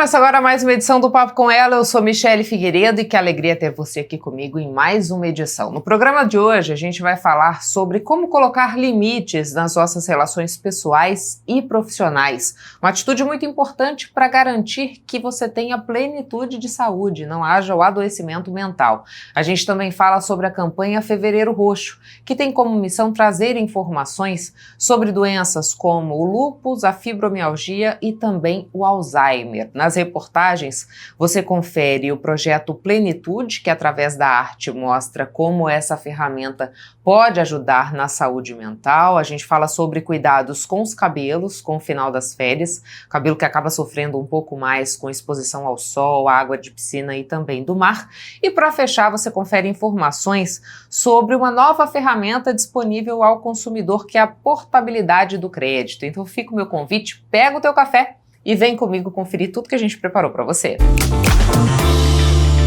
Começa agora mais uma edição do Papo com Ela. Eu sou Michele Figueiredo e que alegria ter você aqui comigo em mais uma edição. No programa de hoje a gente vai falar sobre como colocar limites nas nossas relações pessoais e profissionais. Uma atitude muito importante para garantir que você tenha plenitude de saúde, não haja o adoecimento mental. A gente também fala sobre a campanha Fevereiro Roxo, que tem como missão trazer informações sobre doenças como o lúpus, a fibromialgia e também o Alzheimer. Nas reportagens, você confere o projeto Plenitude, que através da arte mostra como essa ferramenta pode ajudar na saúde mental. A gente fala sobre cuidados com os cabelos, com o final das férias, cabelo que acaba sofrendo um pouco mais com exposição ao sol, à água de piscina e também do mar. E para fechar, você confere informações sobre uma nova ferramenta disponível ao consumidor, que é a portabilidade do crédito. Então fica o meu convite, pega o teu café e vem comigo conferir tudo que a gente preparou para você.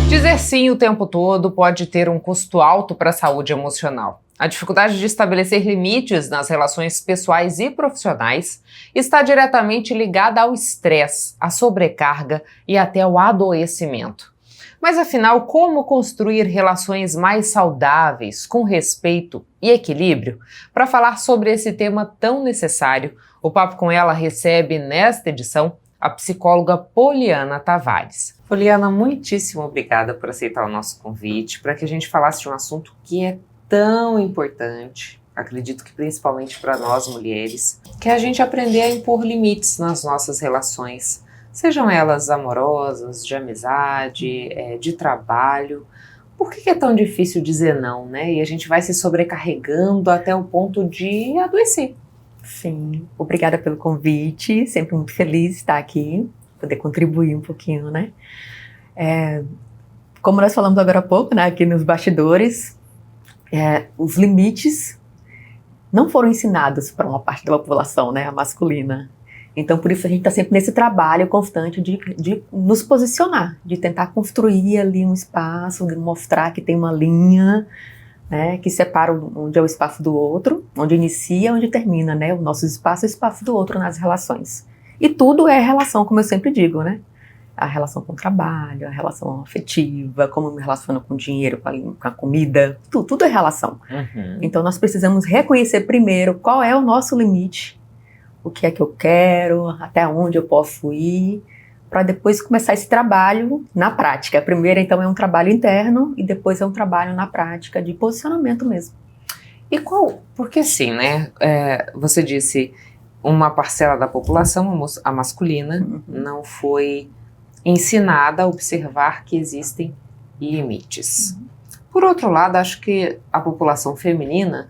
Dizer sim o tempo todo pode ter um custo alto para a saúde emocional. A dificuldade de estabelecer limites nas relações pessoais e profissionais está diretamente ligada ao estresse, à sobrecarga e até ao adoecimento. Mas afinal, como construir relações mais saudáveis, com respeito e equilíbrio? Para falar sobre esse tema tão necessário, o Papo com Ela recebe nesta edição a psicóloga Poliana Tavares. Poliana, muitíssimo obrigada por aceitar o nosso convite, para que a gente falasse de um assunto que é tão importante, acredito que principalmente para nós mulheres, que é a gente aprender a impor limites nas nossas relações, sejam elas amorosas, de amizade, de trabalho. Por que é tão difícil dizer não, né? E a gente vai se sobrecarregando até o ponto de adoecer. Sim, obrigada pelo convite, sempre muito feliz de estar aqui, poder contribuir um pouquinho, né? Como nós falamos agora há pouco, né, aqui nos bastidores, os limites não foram ensinados para uma parte da população, né, a masculina. Então, por isso a gente está sempre nesse trabalho constante de nos posicionar, de tentar construir ali um espaço, de mostrar que tem uma linha, né, que separa onde é o espaço do outro, onde inicia, onde termina, né, o nosso espaço e o espaço do outro nas relações. E tudo é relação, como eu sempre digo, né, a relação com o trabalho, a relação afetiva, como eu me relaciono com o dinheiro, com a comida, tudo é relação. Uhum. Então nós precisamos reconhecer primeiro qual é o nosso limite, o que é que eu quero, até onde eu posso ir, para depois começar esse trabalho na prática. Primeiro, então, é um trabalho interno e depois é um trabalho na prática de posicionamento mesmo. E porque sim, né? Você disse, uma parcela da população, a masculina, não foi ensinada a observar que existem limites. Por outro lado, acho que a população feminina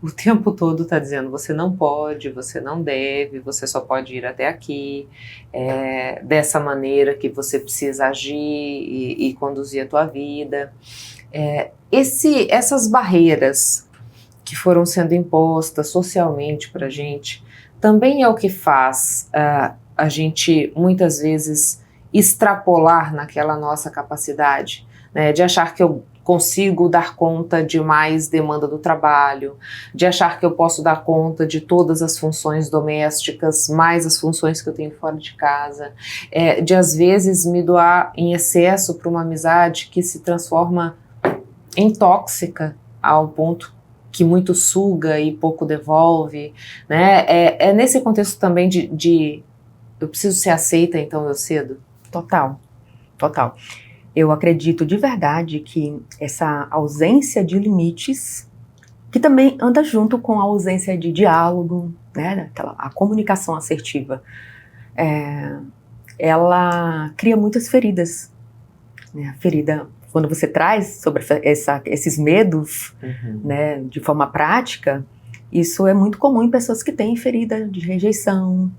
o tempo todo está dizendo, você não pode, você não deve, você só pode ir até aqui, dessa maneira que você precisa agir e conduzir a tua vida. Essas barreiras que foram sendo impostas socialmente para a gente, também é o que faz a gente, muitas vezes, extrapolar naquela nossa capacidade, né, de achar que eu consigo dar conta de mais demanda do trabalho, de achar que eu posso dar conta de todas as funções domésticas, mais as funções que eu tenho fora de casa, de às vezes me doar em excesso para uma amizade que se transforma em tóxica ao ponto que muito suga e pouco devolve, né? É nesse contexto também de eu preciso ser aceita, então eu cedo? Total. Eu acredito de verdade que essa ausência de limites, que também anda junto com a ausência de diálogo, né, a comunicação assertiva, ela cria muitas feridas. Né? A ferida, quando você traz sobre esses medos, né, de forma prática, isso é muito comum em pessoas que têm ferida de rejeição,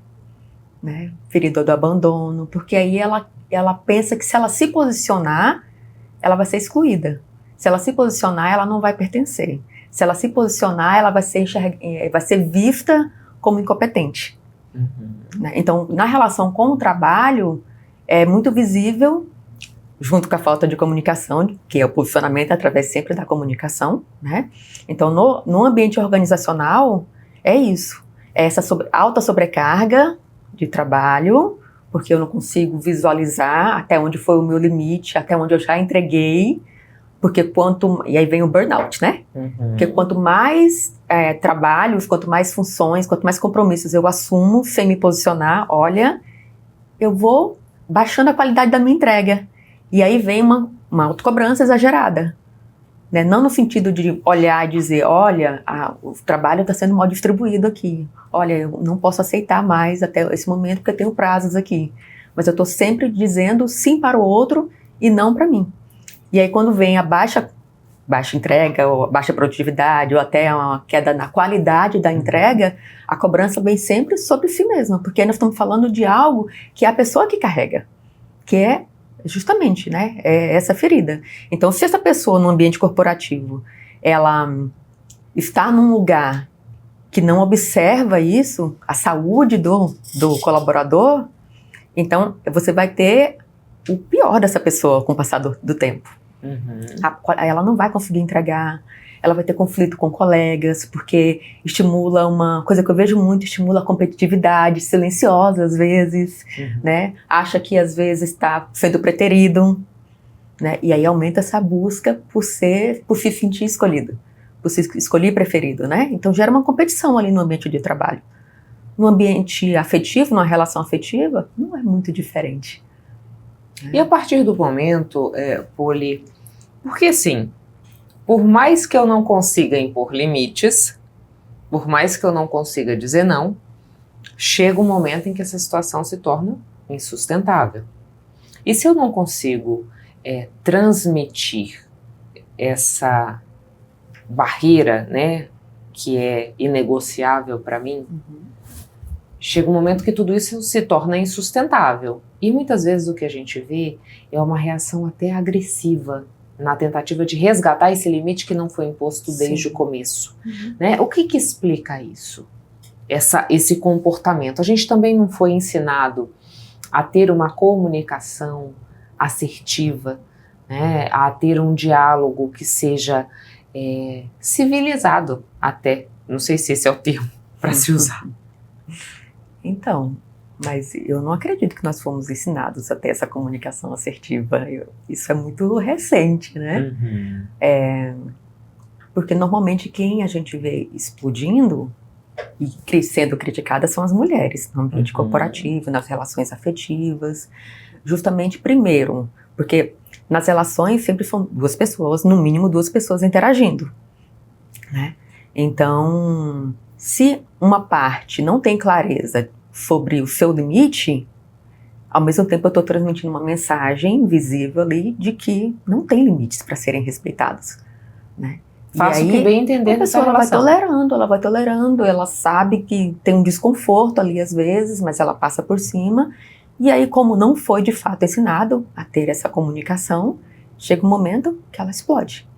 né, ferida do abandono, porque aí ela pensa que se ela se posicionar, ela vai ser excluída. Se ela se posicionar, ela não vai pertencer. Se ela se posicionar, ela vai ser vista como incompetente. Né? Então, na relação com o trabalho, é muito visível, junto com a falta de comunicação, que é o posicionamento através sempre da comunicação, né? Então, no ambiente organizacional, é isso. É essa alta sobrecarga de trabalho, porque eu não consigo visualizar até onde foi o meu limite, até onde eu já entreguei, porque e aí vem o burnout, né? Porque quanto mais trabalhos, quanto mais funções, quanto mais compromissos eu assumo sem me posicionar, olha, eu vou baixando a qualidade da minha entrega. E aí vem uma autocobrança exagerada. Né? Não no sentido de olhar e dizer, olha, o trabalho está sendo mal distribuído aqui. Olha, eu não posso aceitar mais até esse momento porque eu tenho prazos aqui. Mas eu estou sempre dizendo sim para o outro e não para mim. E aí quando vem a baixa entrega, ou a baixa produtividade, ou até uma queda na qualidade da entrega, a cobrança vem sempre sobre si mesma. Porque nós estamos falando de algo que é a pessoa que carrega. Que é justamente, né, essa ferida. Então, se essa pessoa no ambiente corporativo, ela está num lugar que não observa isso, a saúde do colaborador, então você vai ter o pior dessa pessoa com o passar do tempo. Ela não vai conseguir entregar, ela vai ter conflito com colegas, porque estimula uma coisa que eu vejo muito, estimula a competitividade, silenciosa às vezes, né? Acha que às vezes está sendo preterido, né? E aí aumenta essa busca por se sentir escolhido, por se escolher preferido, né? Então gera uma competição ali no ambiente de trabalho. No ambiente afetivo, numa relação afetiva, não é muito diferente. E a partir do momento, Poli, porque assim, por mais que eu não consiga impor limites, por mais que eu não consiga dizer não, chega um momento em que essa situação se torna insustentável. E se eu não consigo transmitir essa barreira, né, que é inegociável para mim, chega um momento que tudo isso se torna insustentável. E muitas vezes o que a gente vê é uma reação até agressiva na tentativa de resgatar esse limite que não foi imposto desde o começo. Né? O que explica isso? Esse comportamento. A gente também não foi ensinado a ter uma comunicação assertiva, né? A ter um diálogo que seja civilizado até. Não sei se esse é o termo para se usar. Então, mas eu não acredito que nós fomos ensinados a ter essa comunicação assertiva. Isso é muito recente, né? Porque normalmente quem a gente vê explodindo e sendo criticada são as mulheres no ambiente corporativo, nas relações afetivas. Justamente, primeiro, porque nas relações sempre são duas pessoas, no mínimo duas pessoas interagindo, né? Então, se uma parte não tem clareza sobre o seu limite, ao mesmo tempo eu estou transmitindo uma mensagem visível ali de que não tem limites para serem respeitados, né? Faça o que bem entender a pessoa vai tolerando, ela sabe que tem um desconforto ali às vezes, mas ela passa por cima, e aí como não foi de fato ensinado a ter essa comunicação, chega um momento que ela explode,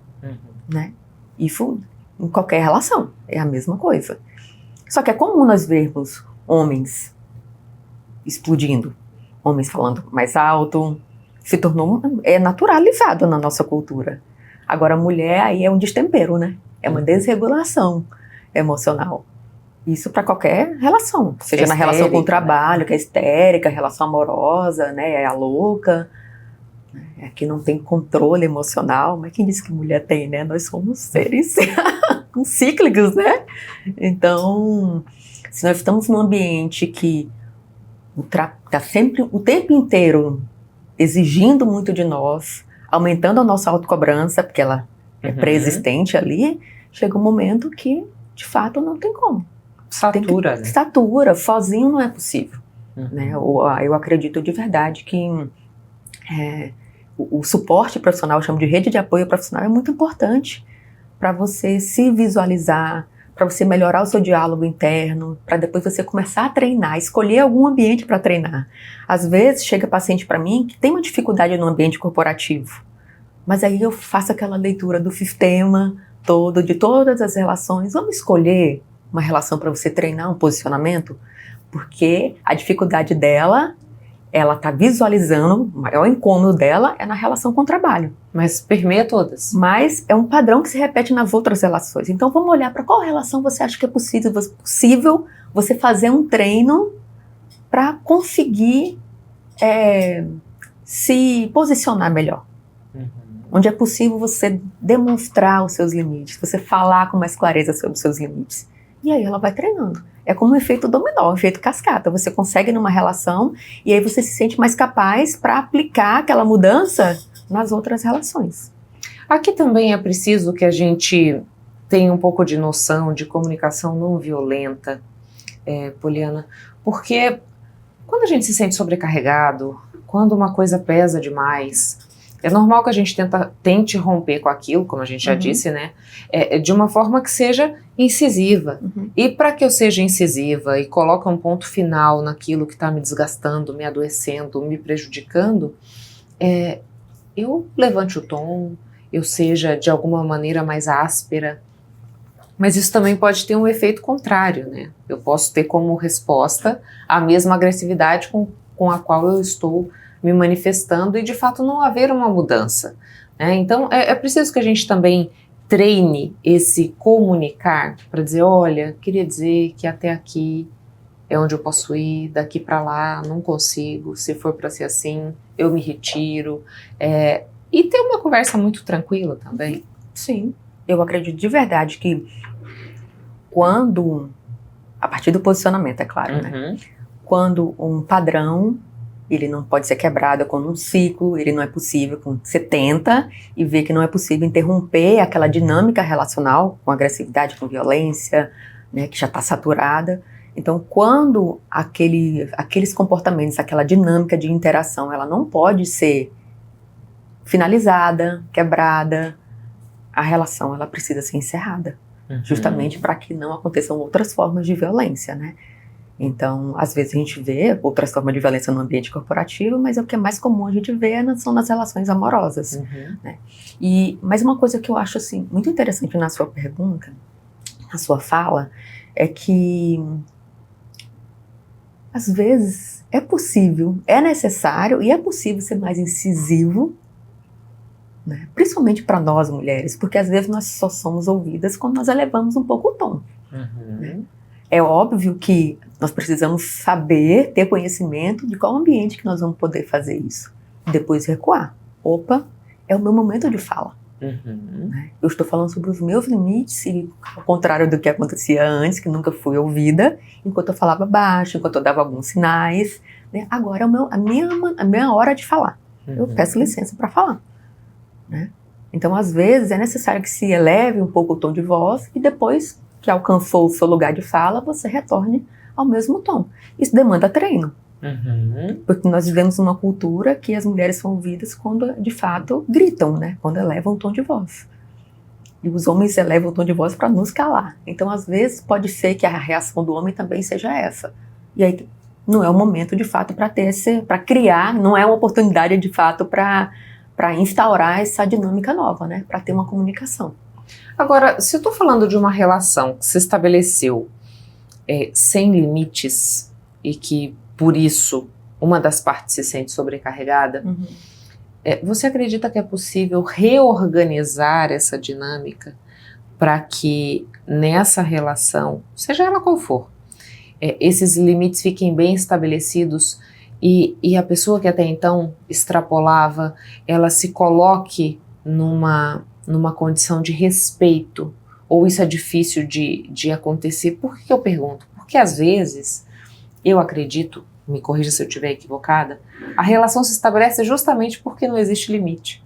né? Isso em qualquer relação, é a mesma coisa. Só que é comum nós vermos homens explodindo, homens falando mais alto, se tornou naturalizado na nossa cultura. Agora a mulher aí é um destempero, né? É uma desregulação emocional. Isso para qualquer relação, seja na relação com o trabalho, que é histérica, relação amorosa, né? É a louca, que não tem controle emocional. Mas quem disse que mulher tem, né? Nós somos seres cíclicos, né? Então, se nós estamos num ambiente que está sempre, o tempo inteiro, exigindo muito de nós, aumentando a nossa autocobrança, porque ela é pré-existente ali, chega um momento que, de fato, não tem como. Satura, né? Satura, sozinho não é possível. Né? Eu acredito de verdade que o suporte profissional, eu chamo de rede de apoio profissional, é muito importante para você se visualizar, para você melhorar o seu diálogo interno, para depois você começar a treinar, escolher algum ambiente para treinar. Às vezes chega paciente para mim que tem uma dificuldade no ambiente corporativo, mas aí eu faço aquela leitura do sistema todo, de todas as relações. Vamos escolher uma relação para você treinar um posicionamento, porque a dificuldade dela, ela está visualizando, o maior incômodo dela é na relação com o trabalho. Mas permeia todas. Mas é um padrão que se repete nas outras relações. Então vamos olhar para qual relação você acha que é possível você fazer um treino para conseguir se posicionar melhor. Onde é possível você demonstrar os seus limites, você falar com mais clareza sobre os seus limites. E aí ela vai treinando. É como um efeito dominó, um efeito cascata. Você consegue numa relação e aí você se sente mais capaz para aplicar aquela mudança nas outras relações. Aqui também é preciso que a gente tenha um pouco de noção de comunicação não violenta, Poliana, porque quando a gente se sente sobrecarregado, quando uma coisa pesa demais, é normal que a gente tente romper com aquilo, como a gente já disse, né? De uma forma que seja incisiva. E para que eu seja incisiva e coloque um ponto final naquilo que está me desgastando, me adoecendo, me prejudicando, eu levante o tom, eu seja de alguma maneira mais áspera. Mas isso também pode ter um efeito contrário, né? Eu posso ter como resposta a mesma agressividade com a qual eu estou me manifestando e de fato não haver uma mudança, né? Então é preciso que a gente também treine esse comunicar para dizer, olha, queria dizer que até aqui é onde eu posso ir, daqui para lá não consigo, se for para ser assim, eu me retiro, e ter uma conversa muito tranquila também. Sim, eu acredito de verdade que quando, a partir do posicionamento, é claro, né? Quando um padrão ele não pode ser quebrado com um ciclo, ele não é possível, quando você tenta e vê que não é possível interromper aquela dinâmica relacional com agressividade, com violência, né, que já está saturada. Então, quando aqueles comportamentos, aquela dinâmica de interação, ela não pode ser finalizada, quebrada, a relação ela precisa ser encerrada, justamente para que não aconteçam outras formas de violência, né? Então, às vezes a gente vê outras formas de violência no ambiente corporativo, mas o que é mais comum a gente ver são nas relações amorosas. Né? Mas uma coisa que eu acho assim, muito interessante na sua pergunta, na sua fala, é que às vezes é possível, é necessário e é possível ser mais incisivo, né? Principalmente para nós mulheres, porque às vezes nós só somos ouvidas quando nós elevamos um pouco o tom. Né? É óbvio que nós precisamos saber, ter conhecimento de qual ambiente que nós vamos poder fazer isso. Depois recuar. Opa, é o meu momento de fala. Né? Eu estou falando sobre os meus limites, e ao contrário do que acontecia antes, que nunca fui ouvida, enquanto eu falava baixo, enquanto eu dava alguns sinais. Né? Agora é a minha hora de falar. Eu peço licença para falar. Né? Então, às vezes, é necessário que se eleve um pouco o tom de voz e depois que alcançou o seu lugar de fala, você retorne ao mesmo tom. Isso demanda treino. Porque nós vivemos uma cultura que as mulheres são ouvidas quando, de fato, gritam, né? Quando elevam o tom de voz. E os homens elevam o tom de voz para nos calar. Então, às vezes, pode ser que a reação do homem também seja essa. E aí, não é o momento, de fato, para criar, não é uma oportunidade, de fato, para instaurar essa dinâmica nova, né? Para ter uma comunicação. Agora, se eu estou falando de uma relação que se estabeleceu sem limites e que, por isso, uma das partes se sente sobrecarregada, você acredita que é possível reorganizar essa dinâmica para que nessa relação, seja ela qual for, esses limites fiquem bem estabelecidos e a pessoa que até então extrapolava, ela se coloque numa condição de respeito, ou isso é difícil de acontecer? Por que eu pergunto? Porque às vezes, eu acredito, me corrija se eu estiver equivocada, a relação se estabelece justamente porque não existe limite.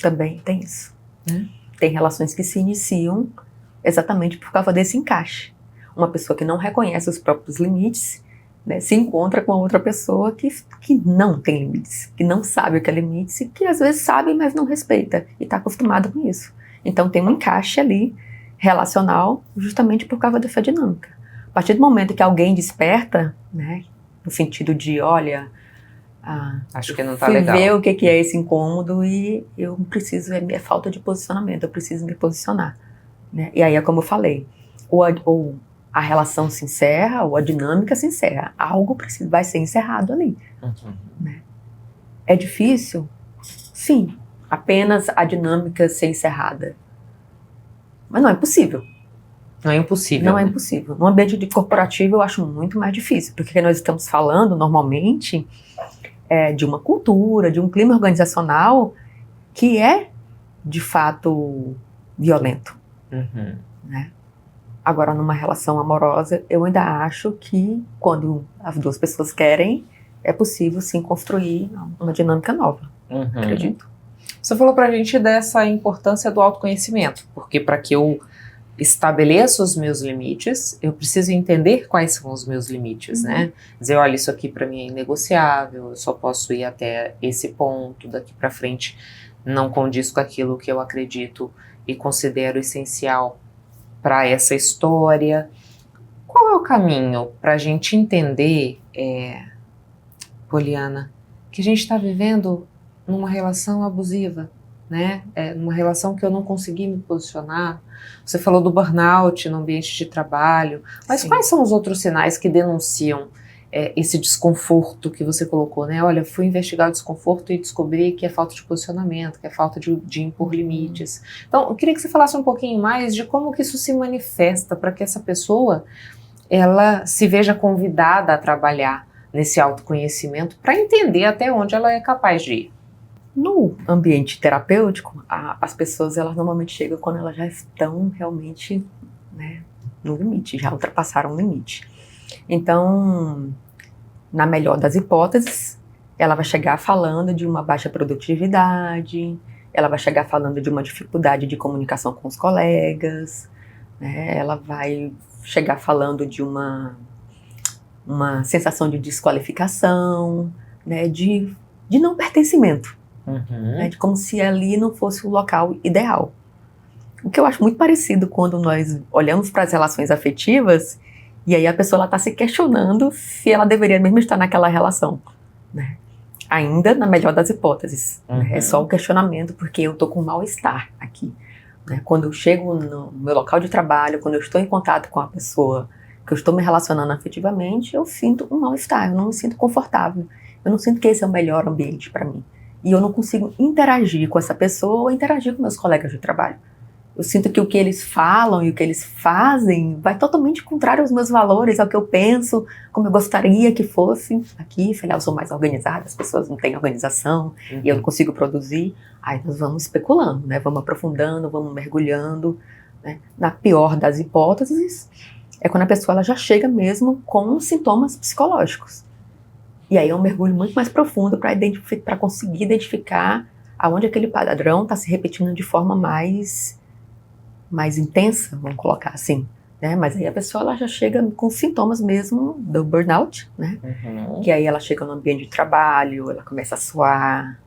Também tem isso. Tem relações que se iniciam exatamente por causa desse encaixe. Uma pessoa que não reconhece os próprios limites, né, se encontra com a outra pessoa que não tem limites, que não sabe o que é limites, e que às vezes sabe, mas não respeita, e está acostumado com isso. Então tem um encaixe ali, relacional, justamente por causa dessa dinâmica. A partir do momento que alguém desperta, né, no sentido de, olha, acho que não está legal. Ver o que é esse incômodo e eu preciso, é falta de posicionamento, eu preciso me posicionar. Né? E aí é como eu falei, ou a relação se encerra, ou a dinâmica se encerra. Algo vai ser encerrado ali. Né? É difícil? Sim. Apenas a dinâmica ser encerrada. Mas não é possível. Não é impossível. Não é impossível. No ambiente de corporativo eu acho muito mais difícil, porque nós estamos falando normalmente de uma cultura, de um clima organizacional que é, de fato, violento. Uhum. Né? Agora, numa relação amorosa, eu ainda acho que quando as duas pessoas querem, é possível sim construir uma dinâmica nova. Acredito. Você falou pra gente dessa importância do autoconhecimento, porque para que eu estabeleça os meus limites, eu preciso entender quais são os meus limites, né? Dizer, olha, isso aqui para mim é inegociável, eu só posso ir até esse ponto, daqui para frente não condiz com aquilo que eu acredito e considero essencial para essa história. Qual é o caminho para a gente entender, Poliana, que a gente está vivendo numa relação abusiva, né? Numa relação que eu não consegui me posicionar? Você falou do burnout no ambiente de trabalho, mas Sim. Quais são os outros sinais que denunciam esse desconforto que você colocou, né? Olha, fui investigar o desconforto e descobri que é falta de posicionamento, que é falta de impor limites. Então, eu queria que você falasse um pouquinho mais de como que isso se manifesta para que essa pessoa, ela se veja convidada a trabalhar nesse autoconhecimento para entender até onde ela é capaz de ir. No ambiente terapêutico, as pessoas elas normalmente chegam quando elas já estão realmente, né, no limite, já ultrapassaram o limite. Então, na melhor das hipóteses, ela vai chegar falando de uma baixa produtividade, ela vai chegar falando de uma dificuldade de comunicação com os colegas, né, ela vai chegar falando de uma sensação de desqualificação, né, de não pertencimento. Né, de como se ali não fosse o local ideal. O que eu acho muito parecido quando nós olhamos para as relações afetivas e aí a pessoa está se questionando se ela deveria mesmo estar naquela relação. Né? Ainda na melhor das hipóteses. Né? É só o questionamento porque eu estou com mal-estar aqui. Né? Quando eu chego no meu local de trabalho, quando eu estou em contato com a pessoa que eu estou me relacionando afetivamente, eu sinto um mal-estar, eu não me sinto confortável. Eu não sinto que esse é o melhor ambiente para mim. E eu não consigo interagir com essa pessoa ou interagir com meus colegas de trabalho. Eu sinto que o que eles falam e o que eles fazem vai totalmente contrário aos meus valores, ao que eu penso, como eu gostaria que fosse. Aqui, eu sou mais organizada, as pessoas não têm organização e eu não consigo produzir. Aí nós vamos especulando, né? Vamos aprofundando, vamos mergulhando. Né? Na pior das hipóteses, é quando a pessoa ela já chega mesmo com sintomas psicológicos. E aí é um mergulho muito mais profundo para conseguir identificar aonde aquele padrão está se repetindo de forma mais intensa, vamos colocar assim. Né? Mas aí a pessoa ela já chega com sintomas mesmo do burnout, né? Que aí ela chega no ambiente de trabalho, ela começa a suar,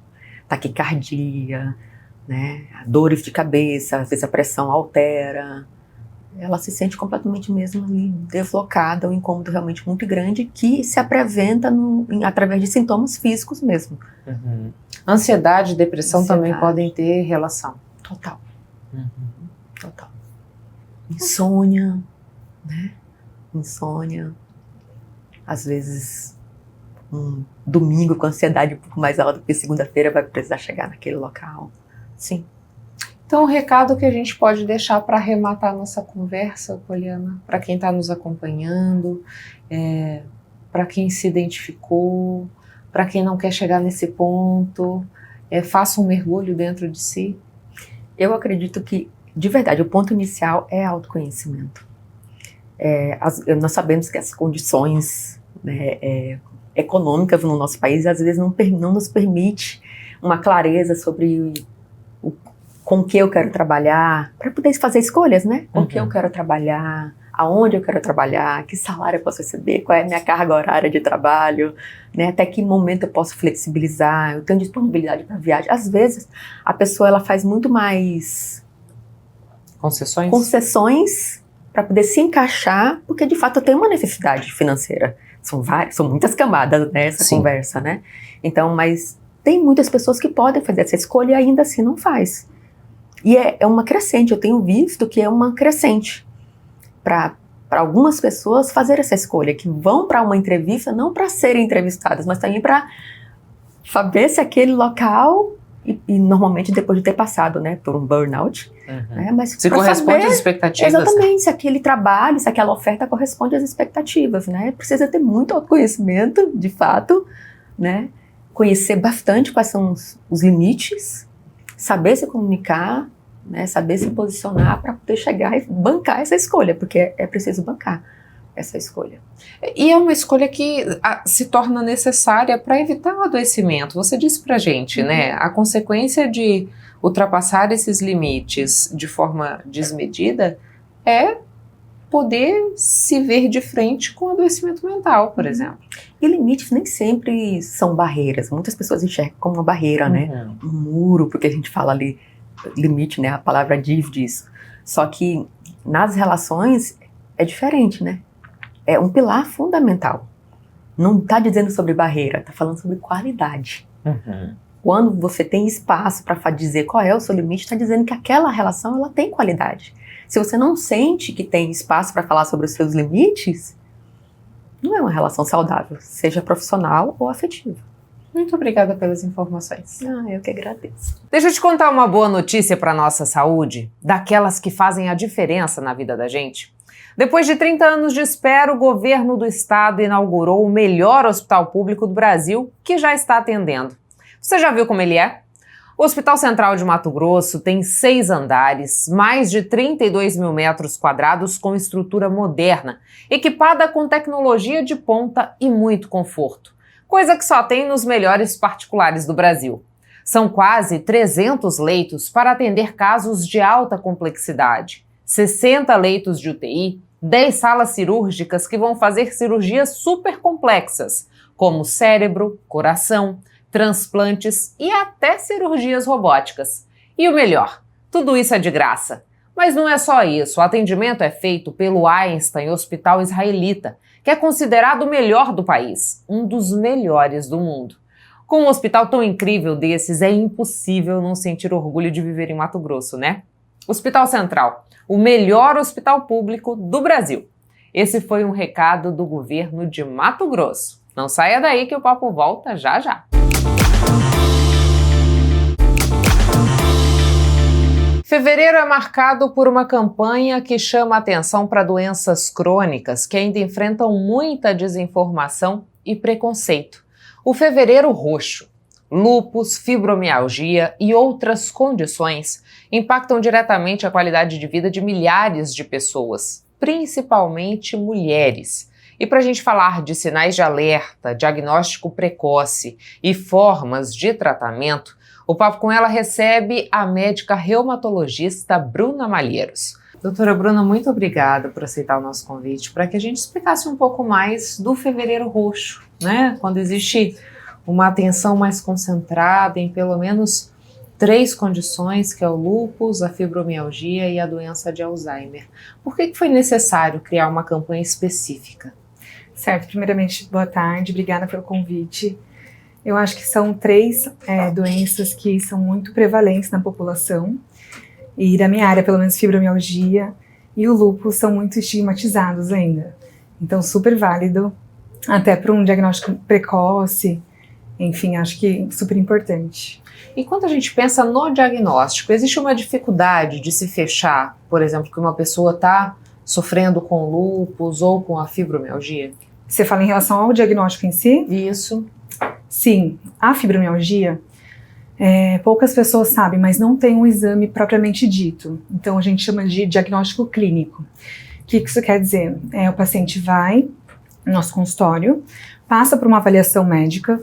taquicardia, né? Dores de cabeça, às vezes a pressão altera. Ela se sente completamente mesmo ali deslocada, um incômodo realmente muito grande que se apresenta através de sintomas físicos mesmo. Ansiedade e depressão também podem ter relação. Total. Total. Insônia, né? Insônia. Às vezes, um domingo com ansiedade um pouco mais alta, porque segunda-feira vai precisar chegar naquele local. Sim. Então, o recado que a gente pode deixar para arrematar a nossa conversa, Poliana, para quem está nos acompanhando, para quem se identificou, para quem não quer chegar nesse ponto, faça um mergulho dentro de si. Eu acredito que, de verdade, o ponto inicial é autoconhecimento. Nós sabemos que as condições, né, econômicas no nosso país, às vezes não nos permite uma clareza sobre com o que eu quero trabalhar, para poder fazer escolhas, né? Com o que eu quero trabalhar, aonde eu quero trabalhar, que salário eu posso receber, qual é a minha carga horária de trabalho, né? Até que momento eu posso flexibilizar, eu tenho disponibilidade para viagem. Às vezes, a pessoa ela faz muito mais concessões para poder se encaixar, porque de fato eu tenho uma necessidade financeira. São muitas camadas nessa conversa, né? Então, mas tem muitas pessoas que podem fazer essa escolha e ainda assim não faz. E é uma crescente, eu tenho visto que é uma crescente para algumas pessoas fazer essa escolha, que vão para uma entrevista não para serem entrevistadas, mas também para saber se aquele local e normalmente depois de ter passado, né, por um burnout. Né, mas se corresponde às expectativas. Exatamente, se aquele trabalho, se aquela oferta corresponde às expectativas, né? Precisa ter muito autoconhecimento, de fato, né? Conhecer bastante quais são os limites, saber se comunicar, né? Saber se posicionar para poder chegar e bancar essa escolha, porque é preciso bancar essa escolha. E é uma escolha que se torna necessária para evitar o adoecimento. Você disse pra gente, né? A consequência de ultrapassar esses limites de forma desmedida é poder se ver de frente com o adoecimento mental, por exemplo. E limites nem sempre são barreiras. Muitas pessoas enxergam como uma barreira, né? Um muro, porque a gente fala ali, limite, né? A palavra diz isso. Só que nas relações é diferente, né? É um pilar fundamental. Não está dizendo sobre barreira, está falando sobre qualidade. Quando você tem espaço para dizer qual é o seu limite, está dizendo que aquela relação ela tem qualidade. Se você não sente que tem espaço para falar sobre os seus limites, não é uma relação saudável, seja profissional ou afetiva. Muito obrigada pelas informações. Eu que agradeço. Deixa eu te contar uma boa notícia para a nossa saúde, daquelas que fazem a diferença na vida da gente. Depois de 30 anos de espera, o governo do estado inaugurou o melhor hospital público do Brasil, que já está atendendo. Você já viu como ele é? O Hospital Central de Mato Grosso tem 6 andares, mais de 32 mil metros quadrados com estrutura moderna, equipada com tecnologia de ponta e muito conforto, coisa que só tem nos melhores particulares do Brasil. São quase 300 leitos para atender casos de alta complexidade, 60 leitos de UTI, 10 salas cirúrgicas que vão fazer cirurgias super complexas, como cérebro, coração, transplantes e até cirurgias robóticas. E o melhor, tudo isso é de graça. Mas não é só isso, o atendimento é feito pelo Einstein Hospital Israelita, que é considerado o melhor do país, um dos melhores do mundo. Com um hospital tão incrível desses, é impossível não sentir orgulho de viver em Mato Grosso, né? Hospital Central, o melhor hospital público do Brasil. Esse foi um recado do governo de Mato Grosso. Não saia daí que o papo volta já já. Fevereiro é marcado por uma campanha que chama atenção para doenças crônicas que ainda enfrentam muita desinformação e preconceito. O Fevereiro Roxo. Lúpus, fibromialgia e outras condições impactam diretamente a qualidade de vida de milhares de pessoas, principalmente mulheres. E para a gente falar de sinais de alerta, diagnóstico precoce e formas de tratamento, o Papo com Ela recebe a médica reumatologista Bruna Malheiros. Doutora Bruna, muito obrigada por aceitar o nosso convite para que a gente explicasse um pouco mais do Fevereiro Roxo, né? Quando existe uma atenção mais concentrada em pelo menos 3 condições, que é o lúpus, a fibromialgia e a doença de Alzheimer. Por que foi necessário criar uma campanha específica? Certo, primeiramente, boa tarde, obrigada pelo convite. Eu acho que são 3 doenças que são muito prevalentes na população, e da minha área, pelo menos, fibromialgia e o lúpus são muito estigmatizados ainda. Então, super válido, até para um diagnóstico precoce. Enfim, acho que super importante. E quando a gente pensa no diagnóstico, existe uma dificuldade de se fechar, por exemplo, que uma pessoa está sofrendo com lúpus ou com a fibromialgia? Você fala em relação ao diagnóstico em si? Isso. Sim, a fibromialgia, poucas pessoas sabem, mas não tem um exame propriamente dito. Então a gente chama de diagnóstico clínico. O que isso quer dizer? O paciente vai no nosso consultório, passa por uma avaliação médica,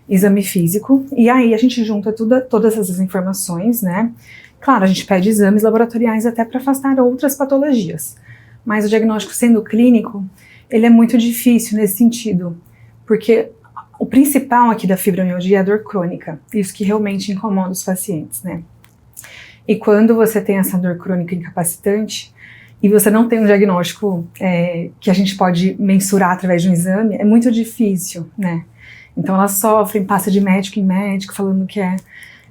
exame físico, e aí a gente junta todas essas informações, né? Claro, a gente pede exames laboratoriais até para afastar outras patologias, mas o diagnóstico sendo clínico, ele é muito difícil nesse sentido, porque o principal aqui da fibromialgia é a dor crônica, isso que realmente incomoda os pacientes, né? E quando você tem essa dor crônica incapacitante, e você não tem um diagnóstico que a gente pode mensurar através de um exame, é muito difícil, né? Então elas sofrem, passa de médico em médico, falando que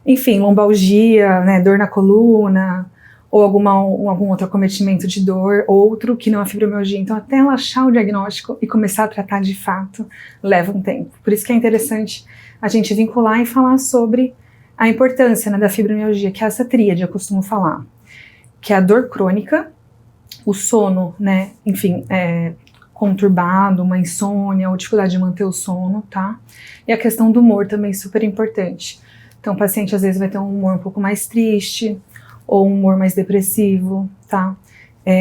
enfim, lombalgia, né, dor na coluna, ou algum outro acometimento de dor, outro que não é fibromialgia. Então até ela achar o diagnóstico e começar a tratar de fato, leva um tempo. Por isso que é interessante a gente vincular e falar sobre a importância, né, da fibromialgia, que é essa tríade, eu costumo falar, que é a dor crônica, o sono, né, enfim, conturbado, uma insônia, ou dificuldade de manter o sono, tá? E a questão do humor também super importante. Então, o paciente às vezes vai ter um humor um pouco mais triste, ou um humor mais depressivo, tá?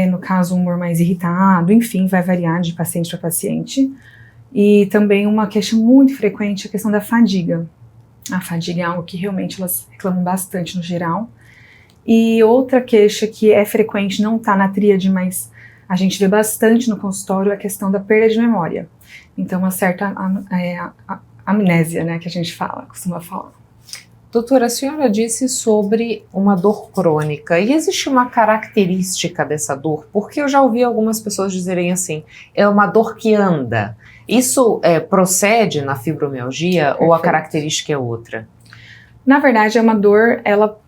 No caso, um humor mais irritado, enfim, vai variar de paciente para paciente. E também uma queixa muito frequente é a questão da fadiga. A fadiga é algo que realmente elas reclamam bastante no geral. E outra queixa que é frequente, não está na tríade, mas a gente vê bastante no consultório, é a questão da perda de memória. Então, uma certa amnésia, né, que a gente costuma falar. Doutora, a senhora disse sobre uma dor crônica, e existe uma característica dessa dor? Porque eu já ouvi algumas pessoas dizerem assim, é uma dor que anda. Isso procede na fibromialgia? Perfeito. Ou a característica é outra? Na verdade, é uma dor, ela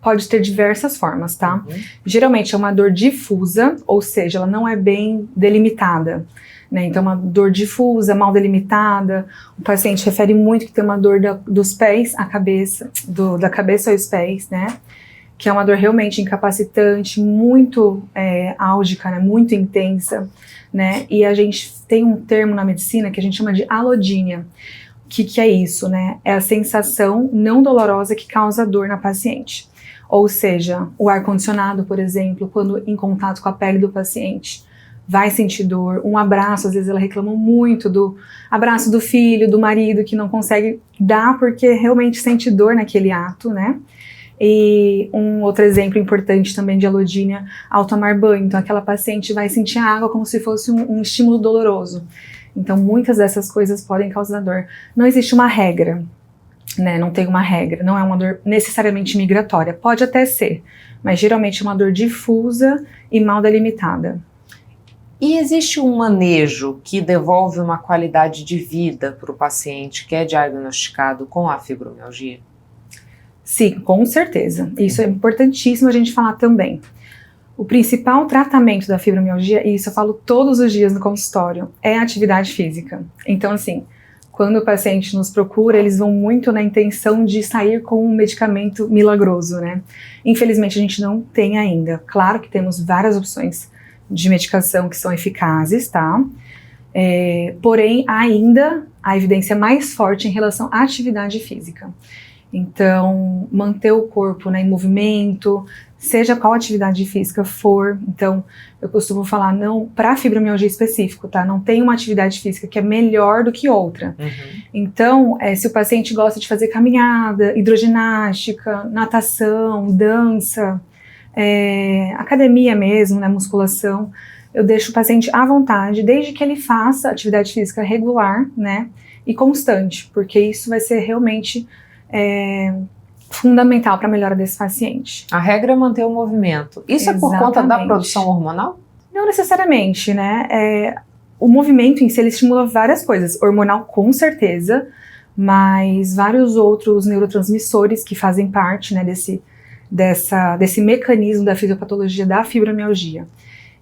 pode ter diversas formas, tá? Geralmente é uma dor difusa, ou seja, ela não é bem delimitada, né? Então, uma dor difusa, mal delimitada. O paciente refere muito que tem uma dor dos pés à cabeça, da cabeça aos pés, né? Que é uma dor realmente incapacitante, muito álgica, né? Muito intensa, né? E a gente tem um termo na medicina que a gente chama de alodínia. O que é isso, né? É a sensação não dolorosa que causa dor na paciente. Ou seja, o ar-condicionado, por exemplo, quando em contato com a pele do paciente, vai sentir dor. Um abraço, às vezes ela reclama muito do abraço do filho, do marido, que não consegue dar porque realmente sente dor naquele ato, né? E um outro exemplo importante também de alodínia, ao tomar banho. Então aquela paciente vai sentir a água como se fosse um estímulo doloroso. Então muitas dessas coisas podem causar dor. Não existe uma regra, né? Não tem uma regra, não é uma dor necessariamente migratória. Pode até ser, mas geralmente é uma dor difusa e mal delimitada. E existe um manejo que devolve uma qualidade de vida para o paciente que é diagnosticado com a fibromialgia? Sim, com certeza. Isso é importantíssimo a gente falar também. O principal tratamento da fibromialgia, e isso eu falo todos os dias no consultório, é a atividade física. Então, assim, quando o paciente nos procura, eles vão muito na intenção de sair com um medicamento milagroso, né? Infelizmente, a gente não tem ainda. Claro que temos várias opções de medicação que são eficazes, tá? Porém, ainda a evidência é mais forte em relação à atividade física. Então, manter o corpo, né, em movimento, seja qual atividade física for. Então, eu costumo falar, não, para fibromialgia específico, tá? Não tem uma atividade física que é melhor do que outra. Então, se o paciente gosta de fazer caminhada, hidroginástica, natação, dança, academia mesmo, né, musculação, eu deixo o paciente à vontade, desde que ele faça atividade física regular, né, e constante, porque isso vai ser realmente fundamental para a melhora desse paciente. A regra é manter o movimento. Isso Exatamente. É por conta da produção hormonal? Não necessariamente, né, o movimento em si, ele estimula várias coisas, hormonal com certeza, mas vários outros neurotransmissores que fazem parte, né, desse mecanismo da fisiopatologia da fibromialgia.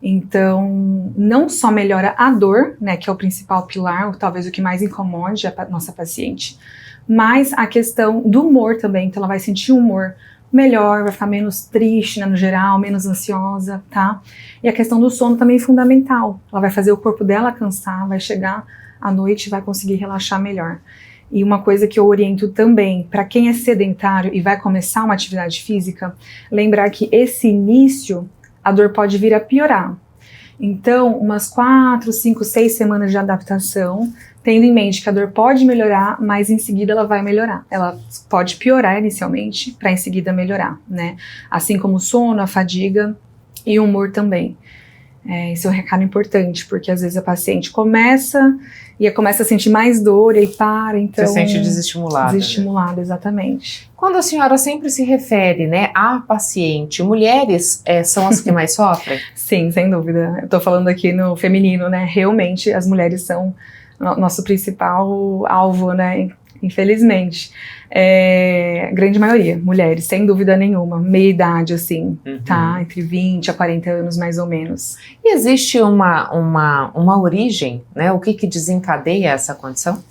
Então, não só melhora a dor, né, que é o principal pilar, ou talvez o que mais incomode a nossa paciente, mas a questão do humor também. Então, ela vai sentir um humor melhor, vai ficar menos triste, né, no geral, menos ansiosa, tá? E a questão do sono também é fundamental. Ela vai fazer o corpo dela cansar, vai chegar à noite e vai conseguir relaxar melhor. E uma coisa que eu oriento também, para quem é sedentário e vai começar uma atividade física, lembrar que esse início, a dor pode vir a piorar. Então, umas 4, 5, 6 semanas de adaptação, tendo em mente que a dor pode melhorar, mas em seguida ela vai melhorar. Ela pode piorar inicialmente, para em seguida melhorar, né? Assim como o sono, a fadiga e o humor também. Esse é um recado importante, porque às vezes a paciente começa a sentir mais dor e aí para, então... Se sente desestimulada. Desestimulada, né? Exatamente. Quando a senhora sempre se refere, né, à paciente, mulheres são as que mais sofrem? Sim, sem dúvida. Eu tô falando aqui no feminino, né, realmente as mulheres são nosso principal alvo, né, infelizmente. Grande maioria, mulheres, sem dúvida nenhuma, meia idade, assim, tá? Entre 20 a 40 anos, mais ou menos. E existe uma origem, né? O que desencadeia essa condição?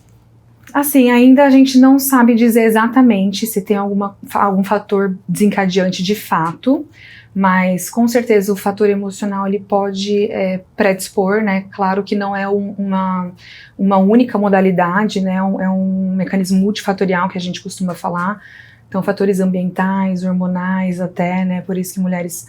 Assim, ainda a gente não sabe dizer exatamente se tem algum fator desencadeante de fato, mas com certeza o fator emocional ele pode predispor, né? Claro que não é uma única modalidade, né? É um mecanismo multifatorial que a gente costuma falar. Então, fatores ambientais, hormonais até, né? Por isso que mulheres